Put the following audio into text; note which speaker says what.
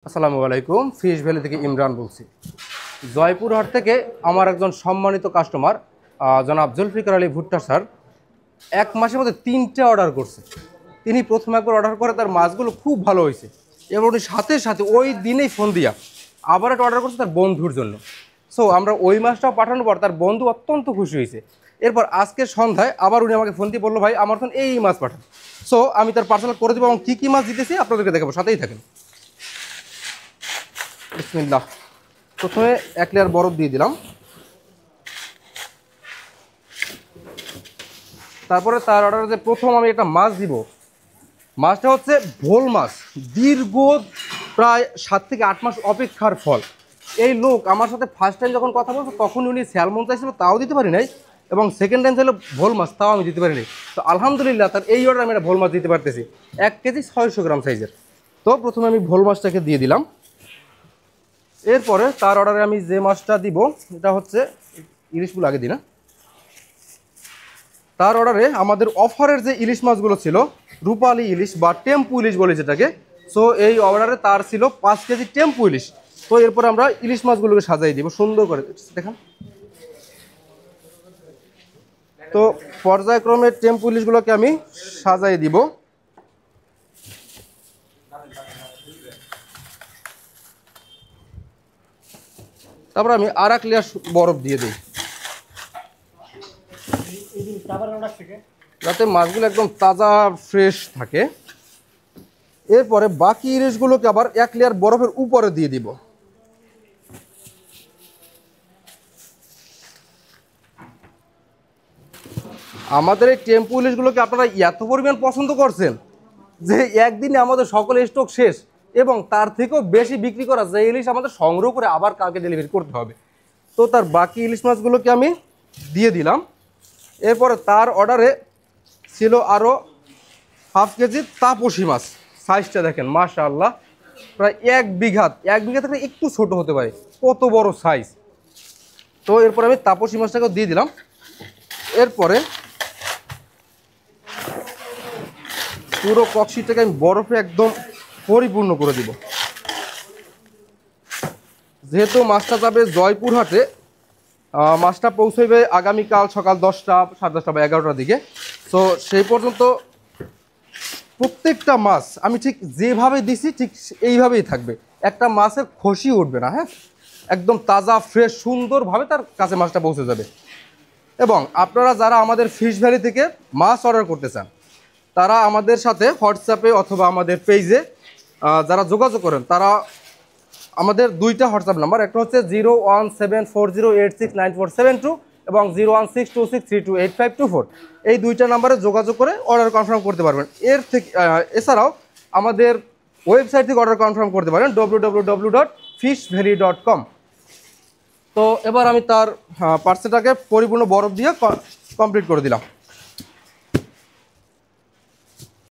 Speaker 1: আসসালামু আলাইকুম। Fish valley থেকে ইমরান বলছি। জয়পুরহাট থেকে আমার একজন সম্মানিত কাস্টমার জনাব জুলফিকার আলী ভুট্টা স্যার এক মাসের মধ্যে 3টে অর্ডার করছে। তিনি প্রথম একবার অর্ডার করে তার মাছগুলো খুব ভালো হয়েছে এবং উনি সাথে সাথে ওই দিনেই ফোন দিয়া আবার একটা অর্ডার করছে তার বন্ধুর জন্য। সো আমরা ওই মাছটাও পাঠানোর পর তার বন্ধু অত্যন্ত খুশি হয়েছে। এরপর আজকে সন্ধ্যায় আবার উনি আমাকে ফোন দিয়ে বললো, ভাই আমার তখন এই মাছ পাঠান। সো আমি তার পার্সেল করে দেবো এবং কী কী মাছ দিতেছি আপনাদেরকে দেখাবো, সাথেই থাকেন। বিসমিল্লাহ। প্রথমে 1 লেয়ার বরফ দিয়ে দিলাম, তারপরে তার অর্ডারে যে প্রথম আমি একটা মাছ দিব, মাছটা হচ্ছে ভোল মাছ। দীর্ঘ প্রায় 7 থেকে 8 মাস অপেক্ষার ফল। এই লোক আমার সাথে ফার্স্ট টাইম যখন কথা বলতো তখন উনি স্যালমন চাইছিল, তাও দিতে পারি নাই, এবং সেকেন্ড টাইম ছিল ভোল মাছ, তাও আমি দিতে পারিনি। তো আলহামদুলিল্লাহ তার এই অর্ডার আমি একটা ভোল মাছ দিতে পারতেছি, 1 কেজি 600 গ্রাম সাইজের। তো প্রথমে আমি ভোল মাছটাকে দিয়ে দিলাম। এরপরে তার অর্ডারে আমি যে মাছটা দিব এটা হচ্ছে ইলিশগুলো আগে দিই না। তার অর্ডারে আমাদের অফারের যে ইলিশ মাছগুলো ছিল, রূপালী ইলিশ বা টেম্পু ইলিশ বলে যেটাকে, সো এই অর্ডারে তার ছিল 5 কেজি টেম্পু ইলিশ। তো এরপরে আমরা ইলিশ মাছগুলোকে সাজাই দিব সুন্দর করে, দেখেন। তো পর্যায়ক্রমে টেম্পু ইলিশগুলোকে আমি সাজাই দিব। তারপর আমি আর 1 লেয়ার বরফ দিয়ে দিই যাতে মাছগুলো একদম তাজা ফ্রেশ থাকে। এরপরে বাকি ইলিশগুলোকে আবার 1 লেয়ার বরফের উপরে দিয়ে দিব। আমাদের এই টেম্পু ইলিশগুলোকে আপনারা এত পরিমাণ পছন্দ করছেন যে একদিনে আমাদের সকলের স্টক শেষ, এবং তার থেকেও বেশি বিক্রি করা যে ইলিশ আমাদের সংগ্রহ করে আবার কালকে ডেলিভারি করতে হবে। তো তার বাকি ইলিশ মাছগুলোকে আমি দিয়ে দিলাম। এরপরে তার অর্ডারে ছিল আরও 1/2 কেজি তাপসী মাছ। সাইজটা দেখেন মাশাআল্লাহ, প্রায় 1 বিঘা থেকে একটু ছোট হতে পারে, কত বড় সাইজ। তো এরপর আমি তাপসী মাছটাকেও দিয়ে দিলাম। এরপরে পুরো কক্সিটাকে আমি বরফে একদম পরিপূর্ণ করে দিব। যেহেতু মাছটা যাবে জয়পুরহাটে, মাছটা পৌঁছবে আগামীকাল সকাল 10টা, 10:30 বা 11টার দিকে। তো সেই পর্যন্ত প্রত্যেকটা মাছ আমি ঠিক যেভাবে দিছি ঠিক এইভাবেই থাকবে, একটা মাছের খসি উঠবে না। হ্যাঁ, একদম তাজা ফ্রেশ সুন্দরভাবে তার কাছে মাছটা পৌঁছে যাবে। এবং আপনারা যারা আমাদের ফিশ ভ্যালি থেকে মাছ অর্ডার করতে চান তারা আমাদের সাথে হোয়াটসঅ্যাপে অথবা আমাদের পেজে যারা যোগাযোগ করেন, তারা আমাদের 2টা হোয়াটসঅ্যাপ নাম্বার, একটা হচ্ছে 01740869472 এবং 01626328524, এই 2টা নাম্বারে যোগাযোগ করে অর্ডার কনফার্ম করতে পারবেন। এর থেকে এছাড়াও আমাদের ওয়েবসাইট থেকে অর্ডার কনফার্ম করতে পারেন www.fishvalley.com। তো এবার আমি তার পার্সেলটাকে পরিপূর্ণ বরফ দিয়ে কমপ্লিট করে দিলাম।